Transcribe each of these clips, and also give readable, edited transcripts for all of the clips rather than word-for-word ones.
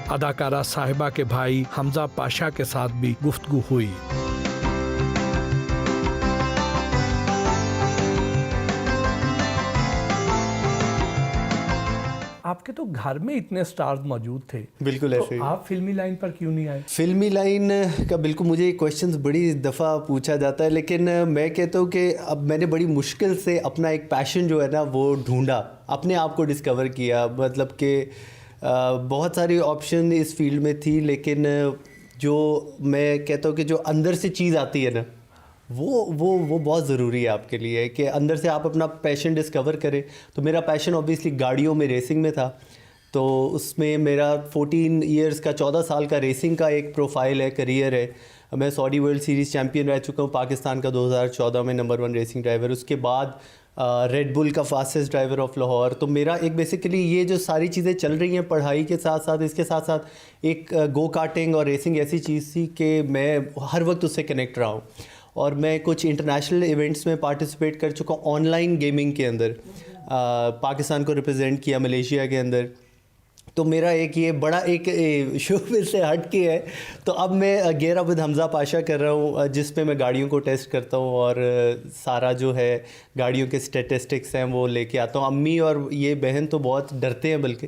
अदाकारा साहिबा के भाई हमजा पाशा के साथ भी गुफ्तगू हुई। आपके तो घर में इतने स्टार्स मौजूद थे, बिल्कुल ऐसे ही। तो आप फिल्मी लाइन पर क्यों नहीं आए? फिल्मी लाइन का बिल्कुल मुझे क्वेश्चंस बड़ी दफ़ा पूछा जाता है, लेकिन मैं कहता हूँ कि अब मैंने बड़ी मुश्किल से अपना एक पैशन जो है ना वो ढूंढा, अपने आप को डिस्कवर किया। मतलब कि बहुत सारी ऑप्शन इस फील्ड में थी, लेकिन जो मैं कहता हूँ कि जो अंदर से चीज़ आती है ना वो बहुत ज़रूरी है आपके लिए, कि अंदर से आप अपना पैशन डिस्कवर करें। तो मेरा पैशन ऑब्वियसली गाड़ियों में, रेसिंग में था। तो उसमें मेरा 14 साल का रेसिंग का एक प्रोफाइल है, करियर है। मैं सऊदी वर्ल्ड सीरीज़ चैम्पियन रह चुका हूँ, पाकिस्तान का 2014 में नंबर 1 रेसिंग ड्राइवर। उसके बाद रेड बुल का फास्टेस्ट ड्राइवर ऑफ लाहौर। तो मेरा एक बेसिकली ये जो सारी चीज़ें चल रही हैं पढ़ाई के साथ साथ, इसके साथ साथ एक गो कार्टिंग और रेसिंग ऐसी चीज़ थी कि मैं हर वक्त उससे कनेक्ट रहा हूँ। और मैं कुछ इंटरनेशनल इवेंट्स में पार्टिसिपेट कर चुका हूँ ऑनलाइन गेमिंग के अंदर। पाकिस्तान को रिप्रेजेंट किया मलेशिया के अंदर। तो मेरा एक ये बड़ा एक शोबिज़ से हट के है। तो अब मैं गेयर विद हमजा पाशा कर रहा हूँ, जिस पे मैं गाड़ियों को टेस्ट करता हूँ और सारा जो है गाड़ियों के स्टैटिस्टिक्स हैं वो लेके आता हूँ। अम्मी और ये बहन तो बहुत डरते हैं बल्कि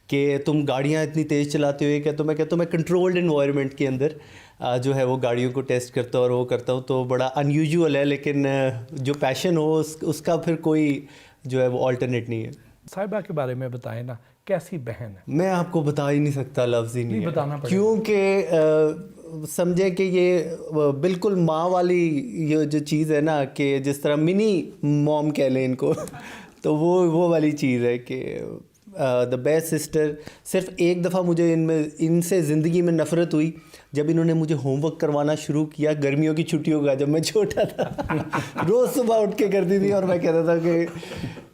कि तुम गाड़ियाँ इतनी तेज़ चलाते हो। क्या तो मैं कहता हूँ मैं कंट्रोल्ड इन्वायरमेंट के अंदर जो है वो गाड़ियों को टेस्ट करता हूँ और वो करता हूँ। तो बड़ा अनयूजुअल है, लेकिन जो पैशन हो उसका फिर कोई जो है वो ऑल्टरनेट नहीं है। साहिबा के बारे में बताएं ना, कैसी बहन है? मैं आपको बता ही नहीं सकता, लफ्ज़ ही नहीं बताना पड़ेगा, क्योंकि समझे कि ये बिल्कुल माँ वाली ये जो चीज़ है ना, कि जिस तरह मिनी मॉम कह लें इनको तो वो वाली चीज़ है कि द बेस्ट सिस्टर। सिर्फ एक दफ़ा मुझे इनसे ज़िंदगी में नफ़रत हुई जब इन्होंने मुझे होमवर्क करवाना शुरू किया गर्मियों की छुट्टियों का, जब मैं छोटा था। रोज़ सुबह उठ के करती थी और मैं कहता था कि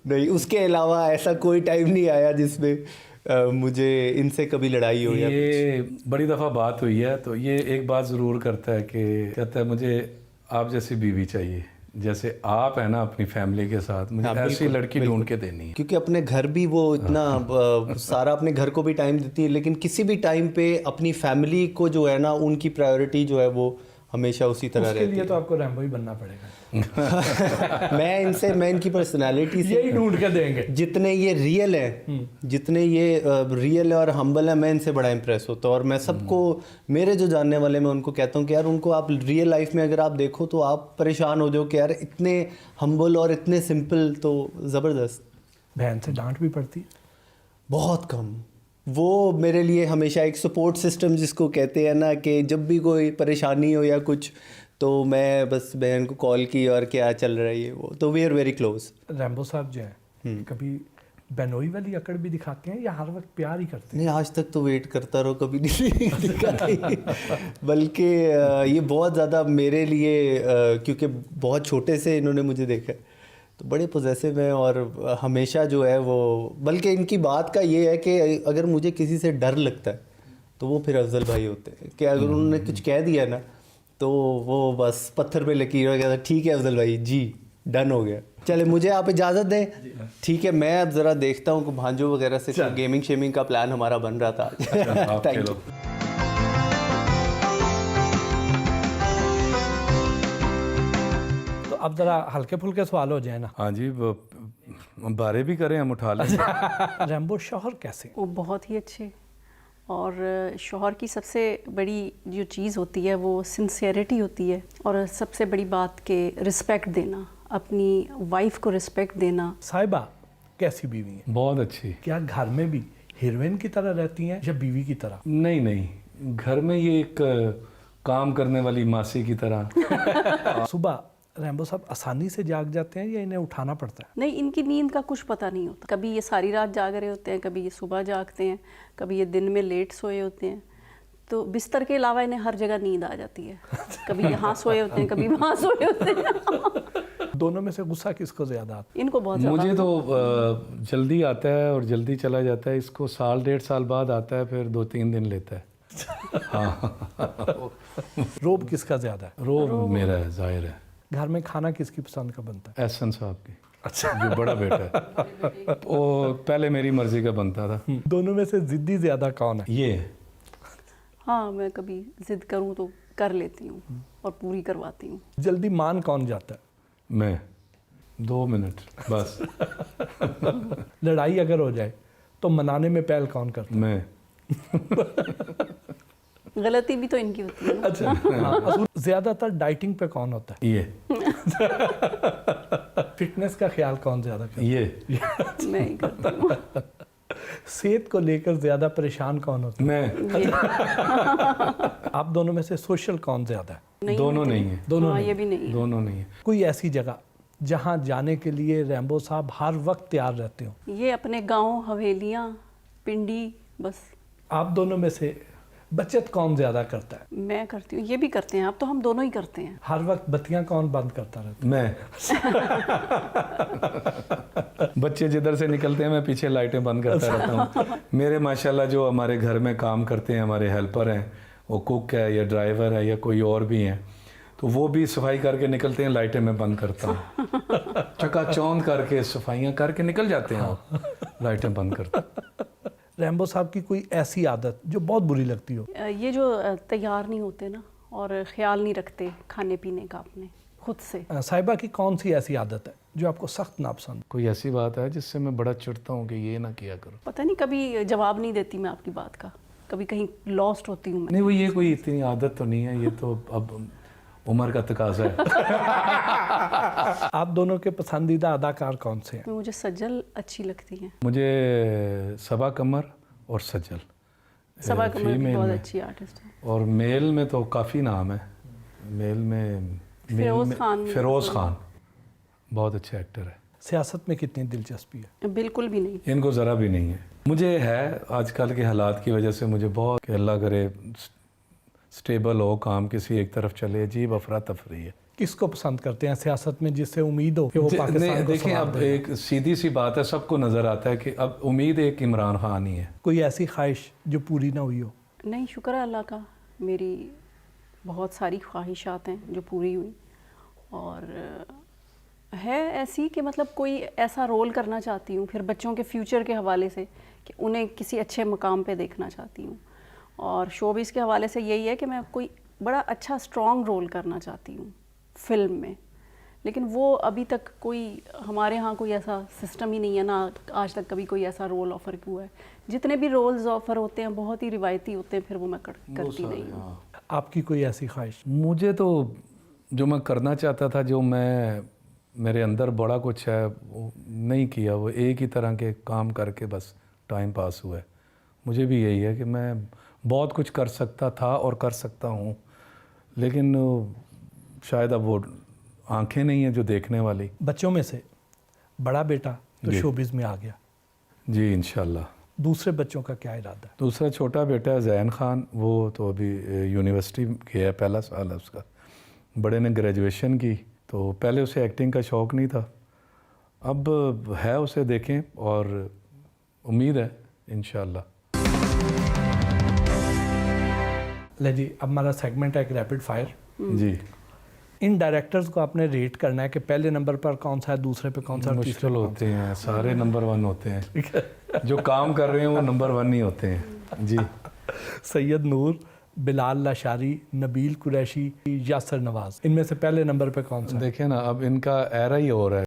नहीं, उसके अलावा ऐसा कोई टाइम नहीं आया जिसमें मुझे इनसे कभी लड़ाई हो। ये बड़ी दफ़ा बात हुई है, तो ये एक बात ज़रूर करता है कि कहता है मुझे आप जैसी बीवी चाहिए, जैसे आप है ना अपनी फैमिली के साथ, मुझे ऐसी लड़की ढूंढ के देनी है। क्योंकि अपने घर भी वो इतना सारा अपने घर को भी टाइम देती है, लेकिन किसी भी टाइम पे अपनी फैमिली को जो है ना उनकी प्रायोरिटी जो है वो हमेशा उसी तरह रहती है। उसके लिए तो आपको रैम्बो ही बनना पड़ेगा। मैं इनकी पर्सनालिटी से यही ढूंढ के देंगे। जितने ये रियल है, जितने ये रियल है और हम्बल है, मैं इनसे बड़ा इंप्रेस होता हूँ। और मैं सबको, मेरे जो जानने वाले, मैं उनको कहता हूँ कि यार उनको आप रियल लाइफ में अगर आप देखो तो आप परेशान हो जाओ कि यार इतने हम्बल और इतने सिंपल, तो ज़बरदस्त। बहन से डांट भी पड़ती है? बहुत कम। वो मेरे लिए हमेशा एक सपोर्ट सिस्टम जिसको कहते हैं ना, कि जब भी कोई परेशानी हो या कुछ, तो मैं बस बहन को कॉल की और क्या चल रहा है ये वो, तो we are very close. Rambo साहब जो हैं कभी बहनोई वाली अकड़ भी दिखाते हैं या हर वक्त प्यार ही करते हैं? नहीं, आज तक तो वेट करता रहो, कभी नहीं दिखाते। बल्कि ये बहुत ज़्यादा मेरे लिए, क्योंकि बहुत छोटे से इन्होंने मुझे देखा है, तो बड़े पॉजेसिव हैं और हमेशा जो है वो, बल्कि इनकी बात का ये है कि अगर मुझे किसी से डर लगता है तो वो फिर अफजल भाई होते हैं, कि अगर उन्होंने कुछ कह दिया ना तो वो बस पत्थर पे लकीर हो गया, ठीक है अफजल भाई जी, डन हो गया। चले, मुझे आप इजाज़त दें? ठीक है, मैं अब ज़रा देखता हूँ कि भांजो वगैरह से गेमिंग शेमिंग का प्लान हमारा बन रहा था। Thank you. अब ज़रा हल्के फुल्के सवाल हो जाए ना। हाँ जी, बारे भी करें, हम उठा लें। रैम्बो शौहर कैसे? वो बहुत ही अच्छे, और शौहर की सबसे बड़ी जो चीज़ होती है वो सिंसियरिटी होती है, और सबसे बड़ी बात के रिस्पेक्ट देना, अपनी वाइफ को रिस्पेक्ट देना। साहिबा कैसी बीवी है? बहुत अच्छी। क्या घर में भी हीरोइन की तरह रहती हैं या बीवी की तरह? नहीं नहीं, घर में ये एक काम करने वाली मासी की तरह। सुबह रैम्बो साहब आसानी से जाग जाते हैं या इन्हें उठाना पड़ता है? नहीं, इनकी नींद का कुछ पता नहीं होता। कभी ये सारी रात जाग रहे होते हैं, कभी ये सुबह जागते हैं, कभी ये दिन में लेट सोए होते हैं। तो बिस्तर के अलावा इन्हें हर जगह नींद आ जाती है। कभी यहाँ सोए होते हैं, कभी वहाँ सोए होते हैं। दोनों में से गुस्सा किसको ज़्यादा आता है? इनको बहुत ज़्यादा। मुझे तो जल्दी आता है और जल्दी चला जाता है। इसको 1.5 साल बाद आता है, फिर 2-3 दिन लेता है। हाँ। रोब किसका ज़्यादा है? रोब मेरा है, जाहिर है। घर में खाना किसकी पसंद का बनता है? एहसन साहब की। अच्छा, जो बड़ा बेटा है वो पहले मेरी मर्जी का बनता था। दोनों में से जिद्दी ज़्यादा कौन है? ये हाँ, मैं कभी जिद करूँ तो कर लेती हूँ और पूरी करवाती हूँ। जल्दी मान कौन जाता है? मैं 2 मिनट बस। लड़ाई अगर हो जाए तो मनाने में पहल कौन करता है? मैं। गलती भी तो इनकी होती है ना। अच्छा, हाँ, ज्यादातर डाइटिंग पे कौन होता है? ये फिटनेस का ख्याल कौन ज्यादा करता है? ये मैं ही करती हूँ। सेहत को लेकर ज्यादा परेशान कौन होता मैं। ये है? आप दोनों में से सोशल कौन ज्यादा है? दोनों नहीं है। दोनों हाँ, नहीं। ये भी नहीं है। दोनों नहीं है। कोई ऐसी जगह जहां जाने के लिए रैम्बो साहब हर वक्त तैयार रहते हो? ये अपने गांव, हवेलियाँ, पिंडी, बस आप दोनों में से बचत कौन ज्यादा करता है? मैं करती हूँ। ये भी करते हैं, अब तो हम दोनों ही करते हैं। हर वक्त बत्तियां कौन बंद करता रहता है? मैं। बच्चे जिधर से निकलते हैं मैं पीछे लाइटें बंद करता रहता हूँ। मेरे माशाल्लाह जो हमारे घर में काम करते हैं, हमारे हेल्पर हैं, वो कुक है या ड्राइवर है या कोई और भी हैं, तो वो भी सफाई करके निकलते हैं, लाइटें मैं बंद करता हूँ। चकाचौंध करके सफाइयाँ करके निकल जाते हैं, वो लाइटें बंद करते। रैम्बो साहब की कोई ऐसी आदत जो बहुत बुरी लगती हो? ये जो तैयार नहीं होते ना और ख्याल नहीं रखते खाने पीने का अपने खुद से। साहिबा की कौन सी ऐसी आदत है जो आपको सख्त नापसंद? कोई ऐसी बात है जिससे मैं बड़ा चिढ़ता हूँ कि ये ना किया करो? पता नहीं, कभी जवाब नहीं देती मैं आपकी बात का, कभी कहीं लॉस्ट होती हूँ मैं। नहीं, वो ये कोई इतनी आदत तो नहीं है, ये तो अब उम्र का तकाजा है। आप दोनों के पसंदीदा अदाकार कौन से हैं? मुझे सज्जल अच्छी लगती हैं। मुझे सबा कमर और सज्जल। सबा कमर भी फीमेल बहुत में। अच्छी आर्टिस्ट है। और मेल में तो काफ़ी नाम है। मेल में फिरोज खान। फिरोज खान बहुत अच्छे एक्टर है। सियासत में कितनी दिलचस्पी है? बिल्कुल भी नहीं। इनको ज़रा भी नहीं है। मुझे है आजकल के हालात की वजह से मुझे बहुत कि अल्लाह करे स्टेबल हो, काम किसी एक तरफ चले, अजीब अफरा तफरी है। किसको पसंद करते हैं सियासत में जिससे उम्मीद हो कि वो पाकिस्तान को देखिए, संभाल अब देगा? एक सीधी सी बात है, सबको नज़र आता है कि अब उम्मीद एक इमरान खान ही है। कोई ऐसी ख्वाहिश जो पूरी ना हुई हो? नहीं, शुक्र है अल्लाह का, मेरी बहुत सारी ख्वाहिशात हैं जो पूरी हुई। और है ऐसी कि मतलब कोई ऐसा रोल करना चाहती हूँ, फिर बच्चों के फ्यूचर के हवाले से कि उन्हें किसी अच्छे मकाम पे देखना चाहती हूँ। और शोबिस के हवाले से यही है कि मैं कोई बड़ा अच्छा स्ट्रॉन्ग रोल करना चाहती हूँ फिल्म में, लेकिन वो अभी तक कोई हमारे यहाँ कोई ऐसा सिस्टम ही नहीं है ना, आज तक कभी कोई ऐसा रोल ऑफ़र हुआ है। जितने भी रोल्स ऑफ़र होते हैं बहुत ही रिवायती होते हैं, फिर वो मैं करती नहीं हूँ। आपकी कोई ऐसी ख्वाहिश? मुझे तो जो मैं करना चाहता था, जो मैं मेरे अंदर बड़ा कुछ है वो नहीं किया, वो एक ही तरह के काम करके बस टाइम पास हुआ है। मुझे भी यही है कि मैं बहुत कुछ कर सकता था और कर सकता हूँ, लेकिन शायद अब वो आंखें नहीं हैं जो देखने वाली। बच्चों में से बड़ा बेटा तो जी। शोबिज़ में आ गया, जी इंशाल्लाह। दूसरे बच्चों का क्या इरादा है? दूसरा छोटा बेटा है जैन खान, वो तो अभी यूनिवर्सिटी गया है, पहला साल है उसका। बड़े ने ग्रेजुएशन की, तो पहले उसे एक्टिंग का शौक़ नहीं था, अब है, उसे देखें और उम्मीद है इंशाल्लाह। ले जी, अब हमारा सेगमेंट है एक रैपिड फायर। जी, इन डायरेक्टर्स को आपने रेट करना है कि पहले नंबर पर कौन सा है, दूसरे पे कौन सा, तीसरे मुश्किल पे कौन होते हैं, सारे नंबर 1 होते हैं। ठीक है। जो काम कर रहे हैं वो नंबर 1 नहीं होते हैं। जी, सैयद नूर, बिलाल लाशारी, नबील कुरैशी, यासर नवाज, इनमें से पहले नंबर पे कौन सा है? देखिए ना, अब इनका एरा ही हो रहा है।